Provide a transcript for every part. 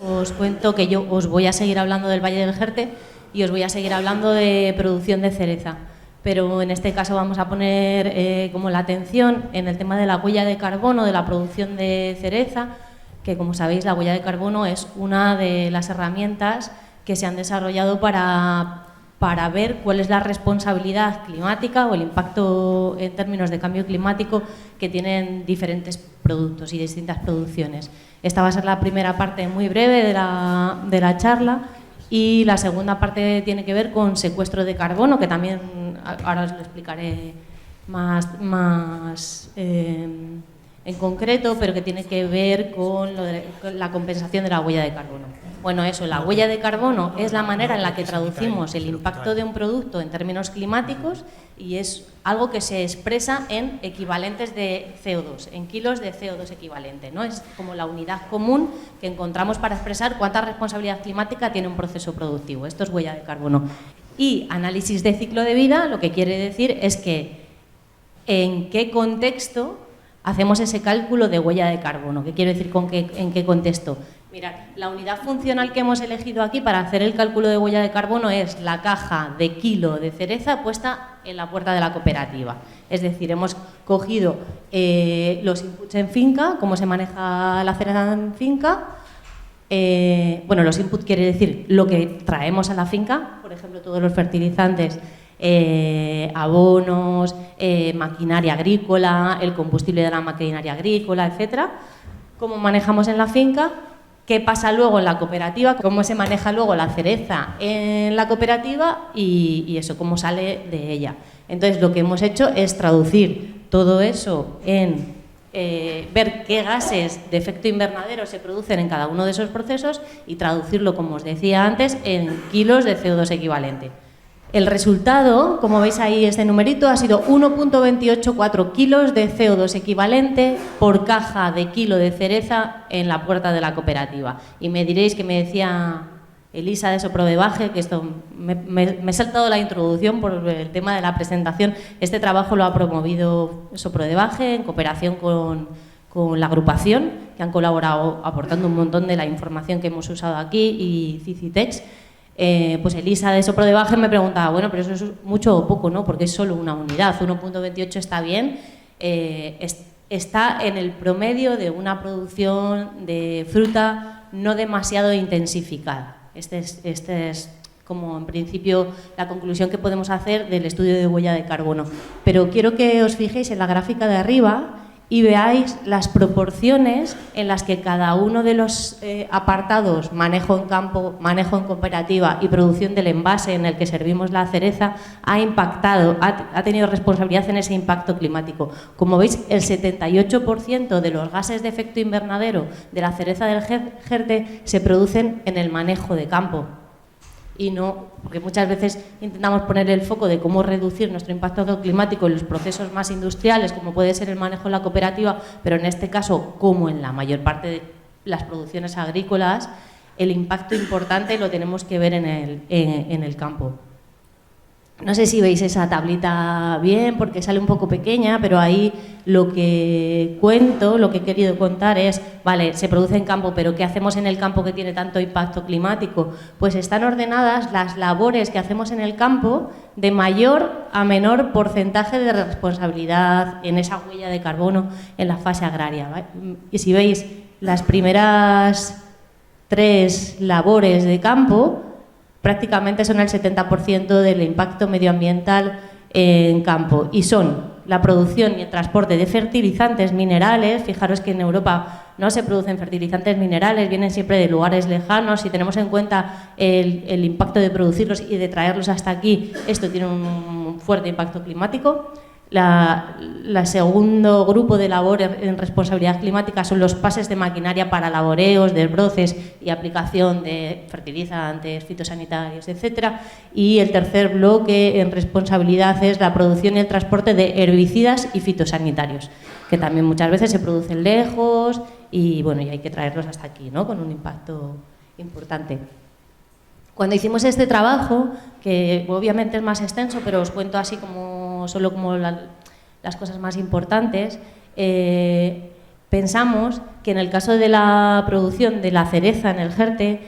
Os cuento que yo os voy a seguir hablando del Valle del Jerte y os voy a seguir hablando de producción de cereza. Pero en este caso vamos a poner como la atención en el tema de la huella de carbono de la producción de cereza, que como sabéis la huella de carbono es una de las herramientas que se han desarrollado para ver cuál es la responsabilidad climática o el impacto en términos de cambio climático que tienen diferentes productos y distintas producciones. Esta va a ser la primera parte muy breve de la charla y la segunda parte tiene que ver con secuestro de carbono, que también ahora os lo explicaré más en concreto, pero que tiene que ver con la compensación de la huella de carbono. Bueno, eso, la huella de carbono es la manera en la que traducimos el impacto de un producto en términos climáticos y es algo que se expresa en equivalentes de CO2, en kilos de CO2 equivalente, ¿no? Es como la unidad común que encontramos para expresar cuánta responsabilidad climática tiene un proceso productivo. Esto es huella de carbono. Y análisis de ciclo de vida, lo que quiere decir es que en qué contexto hacemos ese cálculo de huella de carbono. ¿Qué quiero decir en qué contexto? Mirad, la unidad funcional que hemos elegido aquí para hacer el cálculo de huella de carbono es la caja de kilo de cereza puesta en la puerta de la cooperativa. Es decir, hemos cogido los inputs en finca, cómo se maneja la cereza en finca. Bueno, los inputs quiere decir lo que traemos a la finca, por ejemplo, todos los fertilizantes, abonos, maquinaria agrícola, el combustible de la maquinaria agrícola, etcétera. Cómo manejamos en la finca. ¿Qué pasa luego en la cooperativa? ¿Cómo se maneja luego la cereza en la cooperativa? Y eso, cómo sale de ella. Entonces, lo que hemos hecho es traducir todo eso en ver qué gases de efecto invernadero se producen en cada uno de esos procesos y traducirlo, como os decía antes, en kilos de CO2 equivalente. El resultado, como veis ahí este numerito, ha sido 1,284 kilos de CO2 equivalente por caja de kilo de cereza en la puerta de la cooperativa. Y me diréis que me decía Elisa de Soprodebaje, que esto me he saltado la introducción por el tema de la presentación. Este trabajo lo ha promovido Soprodebaje en cooperación con la agrupación, que han colaborado aportando un montón de la información que hemos usado aquí, y Cicitex. Pues Elisa de Soprodebaje me preguntaba, bueno, pero eso es mucho o poco, ¿no? Porque es solo una unidad, 1,28 está bien, está en el promedio de una producción de fruta no demasiado intensificada. Este es como en principio la conclusión que podemos hacer del estudio de huella de carbono. Pero quiero que os fijéis en la gráfica de arriba y veáis las proporciones en las que cada uno de los apartados, manejo en campo, manejo en cooperativa y producción del envase en el que servimos la cereza, ha impactado, ha tenido responsabilidad en ese impacto climático. Como veis, el 78% de los gases de efecto invernadero de la cereza del Jerte se producen en el manejo de campo. Y no, porque muchas veces intentamos poner el foco de cómo reducir nuestro impacto climático en los procesos más industriales, como puede ser el manejo en la cooperativa, pero en este caso, como en la mayor parte de las producciones agrícolas, el impacto importante lo tenemos que ver en el campo. No sé si veis esa tablita bien, porque sale un poco pequeña, pero ahí lo que cuento, lo que he querido contar es, vale, se produce en campo, pero ¿qué hacemos en el campo que tiene tanto impacto climático? Pues están ordenadas las labores que hacemos en el campo de mayor a menor porcentaje de responsabilidad en esa huella de carbono en la fase agraria, ¿vale? Y si veis las primeras 3 labores de campo, prácticamente son el 70% del impacto medioambiental en campo y son la producción y el transporte de fertilizantes minerales. Fijaros que en Europa no se producen fertilizantes minerales, vienen siempre de lugares lejanos. Si tenemos en cuenta el impacto de producirlos y de traerlos hasta aquí, esto tiene un fuerte impacto climático. La segundo grupo de labor en responsabilidad climática son los pases de maquinaria para laboreos, desbroces y aplicación de fertilizantes, fitosanitarios, etcétera. Y el tercer bloque en responsabilidad es la producción y el transporte de herbicidas y fitosanitarios, que también muchas veces se producen lejos y bueno, y hay que traerlos hasta aquí, ¿no? Con un impacto importante. Cuando hicimos este trabajo, que obviamente es más extenso, pero os cuento así como solo como las cosas más importantes, pensamos que en el caso de la producción de la cereza en el Jerte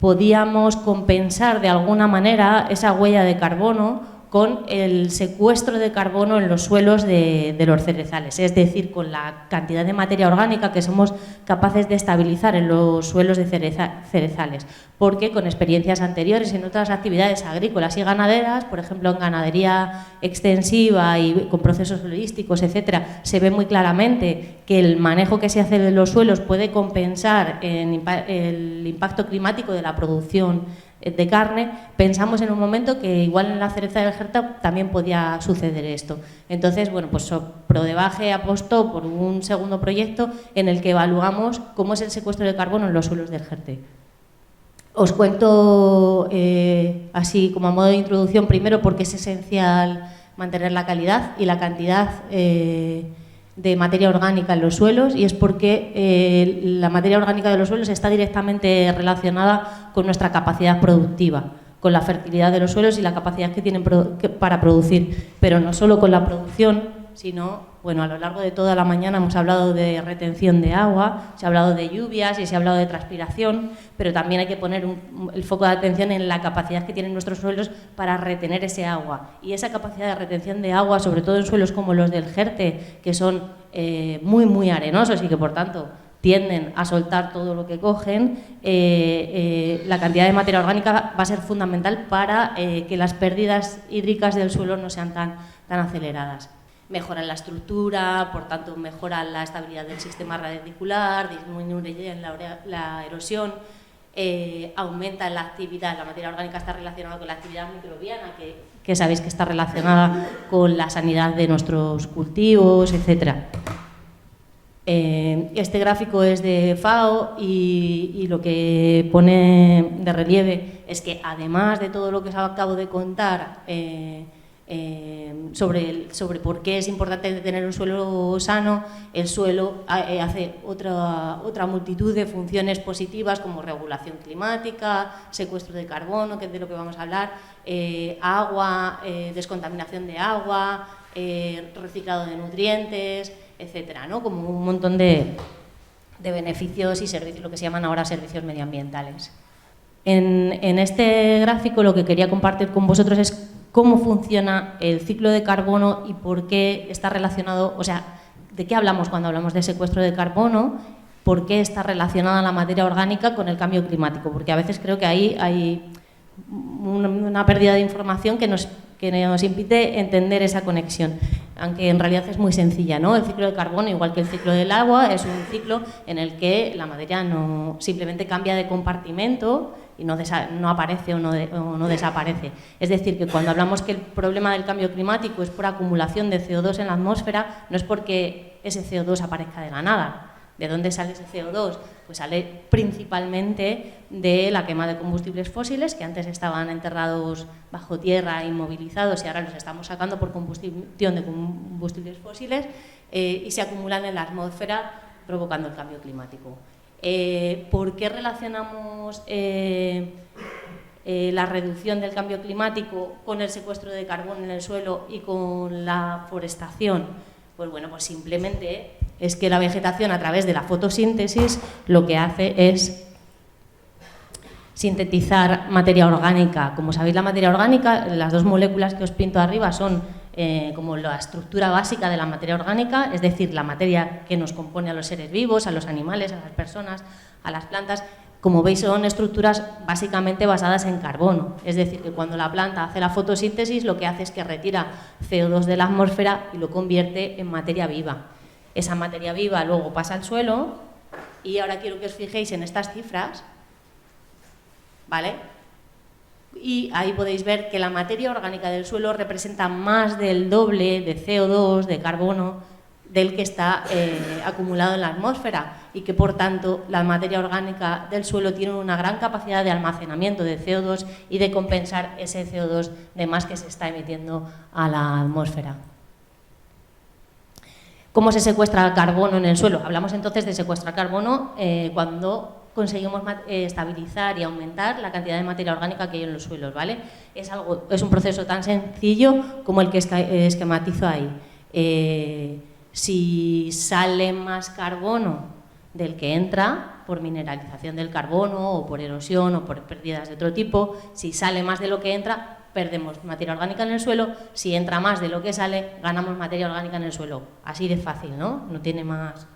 podíamos compensar de alguna manera esa huella de carbono con el secuestro de carbono en los suelos de los cerezales, es decir, con la cantidad de materia orgánica que somos capaces de estabilizar en los suelos de cerezales, porque con experiencias anteriores en otras actividades agrícolas y ganaderas, por ejemplo en ganadería extensiva y con procesos holísticos, etcétera, se ve muy claramente que el manejo que se hace de los suelos puede compensar el impacto climático de la producción de carne. Pensamos en un momento que igual en la cereza del Jerta también podía suceder esto. Entonces, bueno, pues Prodebaje apostó por un segundo proyecto en el que evaluamos cómo es el secuestro de carbono en los suelos del Jerte. Os cuento así como a modo de introducción primero porque es esencial mantener la calidad y la cantidad de materia orgánica en los suelos, y es porque la materia orgánica de los suelos está directamente relacionada con nuestra capacidad productiva, con la fertilidad de los suelos y la capacidad que tienen para producir, pero no solo con la producción, sino, bueno, a lo largo de toda la mañana hemos hablado de retención de agua, se ha hablado de lluvias y se ha hablado de transpiración, pero también hay que poner el foco de atención en la capacidad que tienen nuestros suelos para retener ese agua. Y esa capacidad de retención de agua, sobre todo en suelos como los del Jerte, que son muy, muy arenosos y que, por tanto, tienden a soltar todo lo que cogen, la cantidad de materia orgánica va a ser fundamental para que las pérdidas hídricas del suelo no sean tan aceleradas. Mejoran la estructura, por tanto mejoran la estabilidad del sistema radicular, disminuyen la erosión, aumentan la actividad, la materia orgánica está relacionada con la actividad microbiana, que sabéis que está relacionada con la sanidad de nuestros cultivos, etc. Este gráfico es de FAO y lo que pone de relieve es que, además de todo lo que os acabo de contar, sobre por qué es importante tener un suelo sano, el suelo hace otra multitud de funciones positivas como regulación climática, secuestro de carbono, que es de lo que vamos a hablar, agua, descontaminación de agua, reciclado de nutrientes, etcétera, ¿no? Como un montón de beneficios y servicios, lo que se llaman ahora servicios medioambientales. En este gráfico lo que quería compartir con vosotros es cómo funciona el ciclo de carbono y por qué está relacionado, o sea, de qué hablamos cuando hablamos de secuestro de carbono, por qué está relacionada la materia orgánica con el cambio climático, porque a veces creo que ahí hay una pérdida de información que nos impide entender esa conexión, aunque en realidad es muy sencilla, ¿no? El ciclo de carbono, igual que el ciclo del agua, es un ciclo en el que la materia no simplemente cambia de compartimento y no aparece o no desaparece. Es decir, que cuando hablamos que el problema del cambio climático es por acumulación de CO2 en la atmósfera, no es porque ese CO2 aparezca de la nada. ¿De dónde sale ese CO2? Pues sale principalmente de la quema de combustibles fósiles, que antes estaban enterrados bajo tierra, inmovilizados, y ahora los estamos sacando por combustión de combustibles fósiles y se acumulan en la atmósfera, provocando el cambio climático. ¿Por qué relacionamos la reducción del cambio climático con el secuestro de carbono en el suelo y con la forestación? Pues bueno, pues simplemente es que la vegetación, a través de la fotosíntesis, lo que hace es sintetizar materia orgánica. Como sabéis, la materia orgánica, las dos moléculas que os pinto arriba son como la estructura básica de la materia orgánica, es decir, la materia que nos compone a los seres vivos, a los animales, a las personas, a las plantas. Como veis, son estructuras básicamente basadas en carbono, es decir, que cuando la planta hace la fotosíntesis, lo que hace es que retira CO2 de la atmósfera y lo convierte en materia viva. Esa materia viva luego pasa al suelo, y ahora quiero que os fijéis en estas cifras, ¿vale? Y ahí podéis ver que la materia orgánica del suelo representa más del doble de CO2, de carbono, del que está acumulado en la atmósfera, y que, por tanto, la materia orgánica del suelo tiene una gran capacidad de almacenamiento de CO2 y de compensar ese CO2 de más que se está emitiendo a la atmósfera. ¿Cómo se secuestra carbono en el suelo? Hablamos entonces de secuestrar carbono cuando conseguimos estabilizar y aumentar la cantidad de materia orgánica que hay en los suelos, ¿vale? Es un proceso tan sencillo como el que esquematizo ahí. Si sale más carbono del que entra, por mineralización del carbono o por erosión o por pérdidas de otro tipo, si sale más de lo que entra, perdemos materia orgánica en el suelo. Si entra más de lo que sale, ganamos materia orgánica en el suelo. Así de fácil, ¿no? No tiene más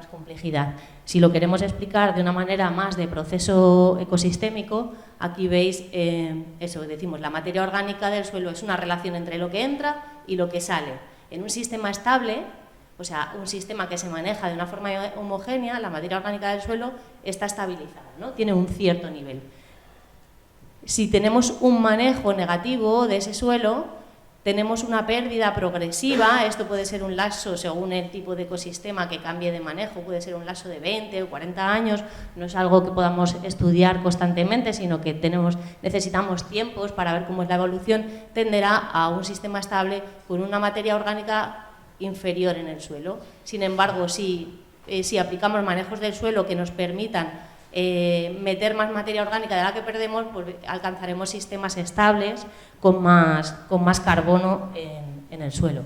complejidad. Si lo queremos explicar de una manera más de proceso ecosistémico, aquí veis eso, decimos, la materia orgánica del suelo es una relación entre lo que entra y lo que sale. En un sistema estable, o sea, un sistema que se maneja de una forma homogénea, la materia orgánica del suelo está estabilizada, ¿no? Tiene un cierto nivel. Si tenemos un manejo negativo de ese suelo, tenemos una pérdida progresiva. Esto puede ser un lapso según el tipo de ecosistema que cambie de manejo, puede ser un lapso de 20 o 40 años, no es algo que podamos estudiar constantemente, sino que necesitamos tiempos para ver cómo es la evolución. Tenderá a un sistema estable con una materia orgánica inferior en el suelo. Sin embargo, si aplicamos manejos del suelo que nos permitan meter más materia orgánica de la que perdemos, pues alcanzaremos sistemas estables con más carbono en el suelo.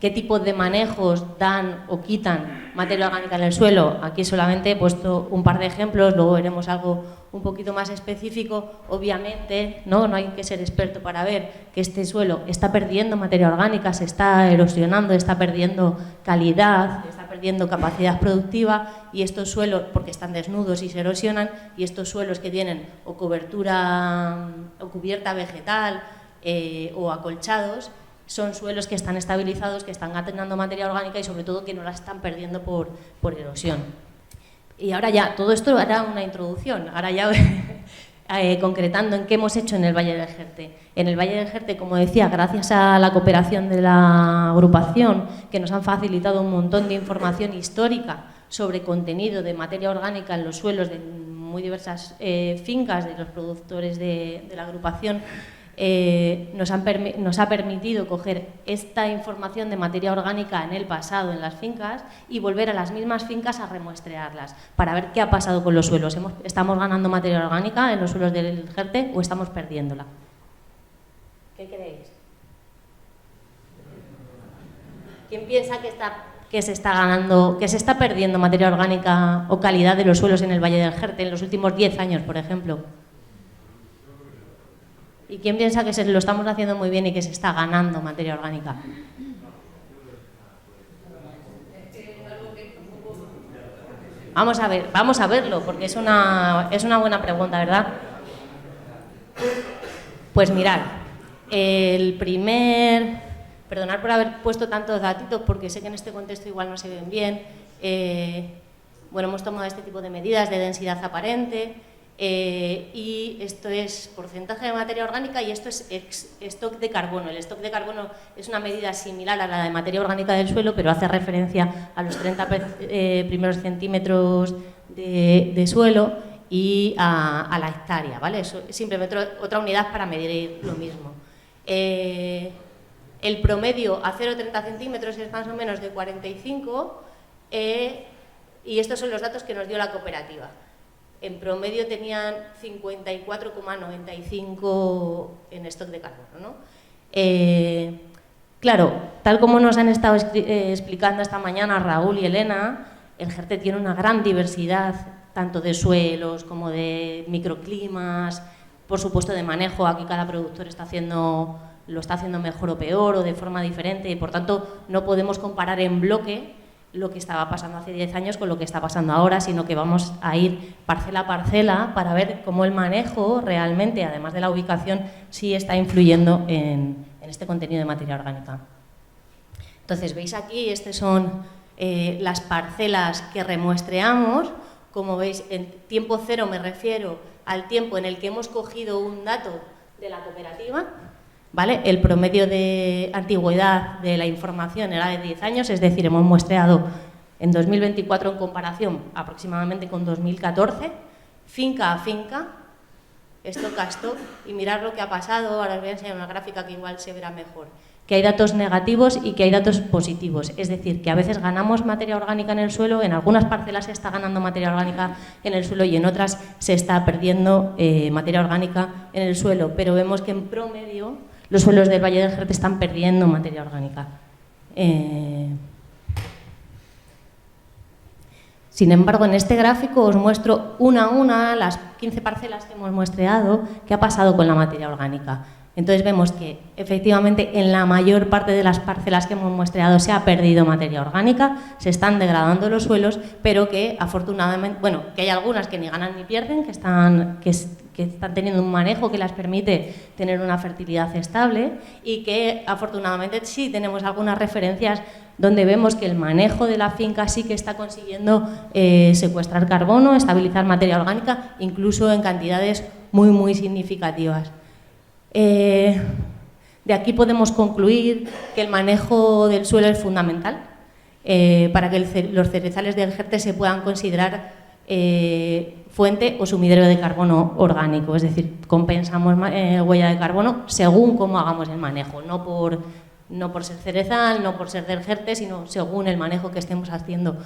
¿Qué tipo de manejos dan o quitan materia orgánica en el suelo? Aquí solamente he puesto un par de ejemplos, luego veremos algo un poquito más específico. Obviamente, no hay que ser experto para ver que este suelo está perdiendo materia orgánica, se está erosionando, está perdiendo calidad, está perdiendo capacidad productiva, y estos suelos, porque están desnudos y se erosionan, y estos suelos que tienen o cobertura o cubierta vegetal o acolchados, son suelos que están estabilizados, que están ganando materia orgánica y sobre todo que no la están perdiendo por erosión. Y ahora ya, todo esto hará una introducción, ahora ya concretando en qué hemos hecho en el Valle del Jerte. En el Valle del Jerte, como decía, gracias a la cooperación de la agrupación, que nos han facilitado un montón de información histórica sobre contenido de materia orgánica en los suelos de muy diversas fincas de los productores de la agrupación, nos ha permitido coger esta información de materia orgánica en el pasado en las fincas y volver a las mismas fincas a remuestrearlas para ver qué ha pasado con los suelos. ¿Estamos ganando materia orgánica en los suelos del Jerte o estamos perdiéndola? ¿Qué creéis? ¿Quién piensa que se está perdiendo materia orgánica o calidad de los suelos en el Valle del Jerte en los últimos 10 años, por ejemplo? ¿Y quién piensa que lo estamos haciendo muy bien y que se está ganando materia orgánica? Vamos a verlo, porque es una buena pregunta, ¿verdad? Pues mirad, perdonad por haber puesto tantos datitos, porque sé que en este contexto igual no se ven bien. Bueno, hemos tomado este tipo de medidas de densidad aparente, y esto es porcentaje de materia orgánica y esto es stock de carbono. El stock de carbono es una medida similar a la de materia orgánica del suelo, pero hace referencia a los 30 primeros centímetros de suelo y a la hectárea, ¿vale? Eso es simplemente otra unidad para medir lo mismo. El promedio a 0,30 centímetros es más o menos de 45, y estos son los datos que nos dio la cooperativa. En promedio tenían 54,95 en stock de carbono, ¿no? Claro, tal como nos han estado explicando esta mañana Raúl y Elena, el Jerte tiene una gran diversidad, tanto de suelos como de microclimas, por supuesto de manejo. Aquí cada productor lo está haciendo mejor o peor o de forma diferente, y por tanto no podemos comparar en bloque lo que estaba pasando hace 10 años con lo que está pasando ahora, sino que vamos a ir parcela a parcela para ver cómo el manejo realmente, además de la ubicación, sí está influyendo en este contenido de materia orgánica. Entonces, veis aquí, estas son las parcelas que remuestreamos. Como veis, en tiempo cero me refiero al tiempo en el que hemos cogido un dato de la cooperativa, ¿vale? El promedio de antigüedad de la información era de 10 años, es decir, hemos muestreado en 2024 en comparación aproximadamente con 2014, finca a finca, stock a stock, y mirad lo que ha pasado. Ahora os voy a enseñar una gráfica que igual se verá mejor. Que hay datos negativos y que hay datos positivos, es decir, que a veces ganamos materia orgánica en el suelo, en algunas parcelas se está ganando materia orgánica en el suelo y en otras se está perdiendo materia orgánica en el suelo, pero vemos que en promedio los suelos del Valle del Jerte están perdiendo materia orgánica. Sin embargo, en este gráfico os muestro una a una las 15 parcelas que hemos muestreado, qué ha pasado con la materia orgánica. Entonces vemos que efectivamente en la mayor parte de las parcelas que hemos muestreado se ha perdido materia orgánica, se están degradando los suelos, pero que afortunadamente, bueno, que hay algunas que ni ganan ni pierden, que están teniendo un manejo que les permite tener una fertilidad estable y que afortunadamente sí tenemos algunas referencias donde vemos que el manejo de la finca sí que está consiguiendo secuestrar carbono, estabilizar materia orgánica, incluso en cantidades muy significativas. De aquí podemos concluir que el manejo del suelo es fundamental para que los cerezales del Jerte se puedan considerar fuente o sumidero de carbono orgánico, es decir, compensamos huella de carbono según cómo hagamos el manejo, no por ser cerezal, no por ser del Jerte, sino según el manejo que estemos haciendo.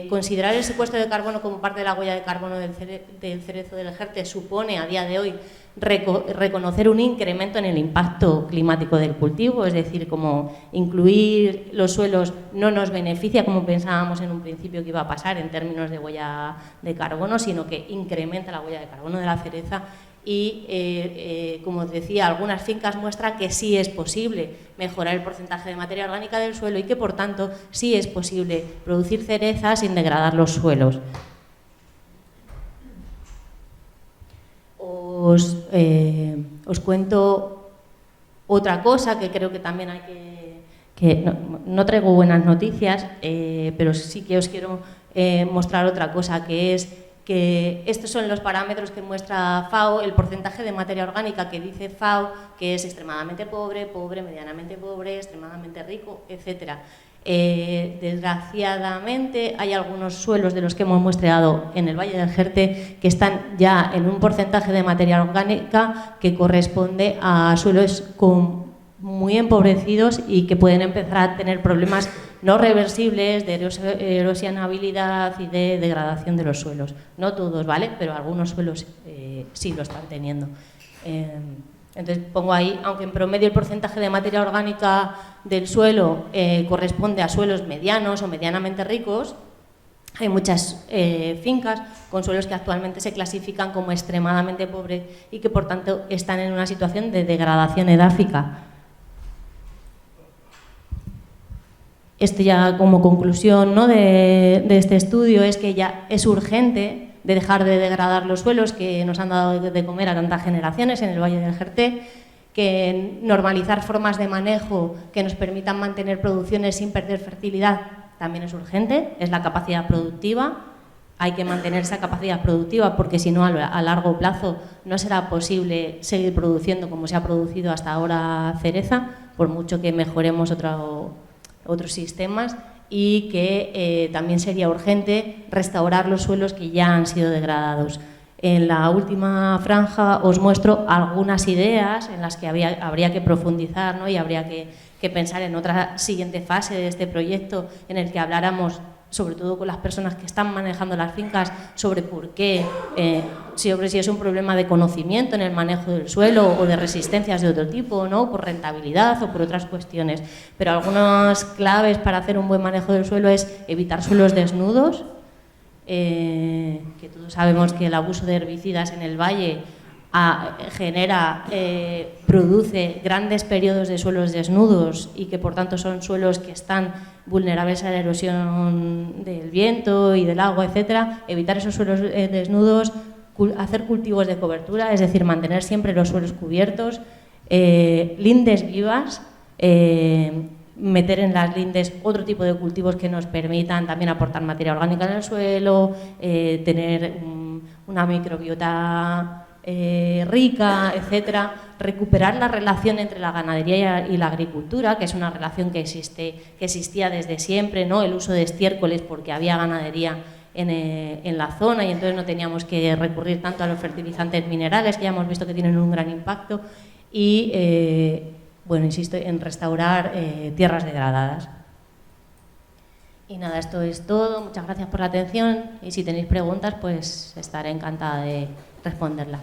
Considerar el secuestro de carbono como parte de la huella de carbono del cerezo del Jerte supone a día de hoy reconocer un incremento en el impacto climático del cultivo, es decir, como incluir los suelos no nos beneficia como pensábamos en un principio que iba a pasar en términos de huella de carbono, sino que incrementa la huella de carbono de la cereza y, como os decía, algunas fincas muestran que sí es posible mejorar el porcentaje de materia orgánica del suelo y que, por tanto, sí es posible producir cereza sin degradar los suelos. Os cuento otra cosa que creo que también hay que no traigo buenas noticias, pero sí que os quiero mostrar otra cosa, que es que estos son los parámetros que muestra FAO, el porcentaje de materia orgánica que dice FAO, que es extremadamente pobre, pobre, medianamente pobre, extremadamente rico, etcétera. Desgraciadamente hay algunos suelos de los que hemos muestreado en el Valle del Jerte que están ya en un porcentaje de materia orgánica que corresponde a suelos muy empobrecidos y que pueden empezar a tener problemas no reversibles de erosionabilidad y de degradación de los suelos. No todos, ¿vale? Pero algunos suelos sí lo están teniendo. Entonces pongo ahí, aunque en promedio el porcentaje de materia orgánica del suelo corresponde a suelos medianos o medianamente ricos, hay muchas fincas con suelos que actualmente se clasifican como extremadamente pobres y que por tanto están en una situación de degradación edáfica. Esto ya como conclusión, ¿no?, de este estudio es que ya es urgente de dejar de degradar los suelos que nos han dado de comer a tantas generaciones en el Valle del Jerte, que normalizar formas de manejo que nos permitan mantener producciones sin perder fertilidad también es urgente, es la capacidad productiva. Hay que mantener esa capacidad productiva porque si no a largo plazo no será posible seguir produciendo como se ha producido hasta ahora cereza, por mucho que mejoremos otros sistemas, y que también sería urgente restaurar los suelos que ya han sido degradados. En la última franja os muestro algunas ideas en las que habría que profundizar, ¿no?, y habría que pensar en otra siguiente fase de este proyecto en el que habláramos, sobre todo con las personas que están manejando las fincas, sobre por qué, si es un problema de conocimiento en el manejo del suelo o de resistencias de otro tipo, ¿no?, por rentabilidad o por otras cuestiones. Pero algunas claves para hacer un buen manejo del suelo es evitar suelos desnudos, que todos sabemos que el abuso de herbicidas en el valle produce grandes periodos de suelos desnudos y que por tanto son suelos que están vulnerables a la erosión del viento y del agua, etcétera. Evitar esos suelos desnudos, hacer cultivos de cobertura, es decir, mantener siempre los suelos cubiertos, lindes vivas, meter en las lindes otro tipo de cultivos que nos permitan también aportar materia orgánica en el suelo, tener una microbiota rica, etcétera. Recuperar la relación entre la ganadería y la agricultura, que es una relación que existía desde siempre, ¿no?, el uso de estiércoles porque había ganadería en la zona y entonces no teníamos que recurrir tanto a los fertilizantes minerales, que ya hemos visto que tienen un gran impacto, y bueno, insisto en restaurar tierras degradadas. Y nada, esto es todo. Muchas gracias por la atención y si tenéis preguntas, pues estaré encantada de responderlas.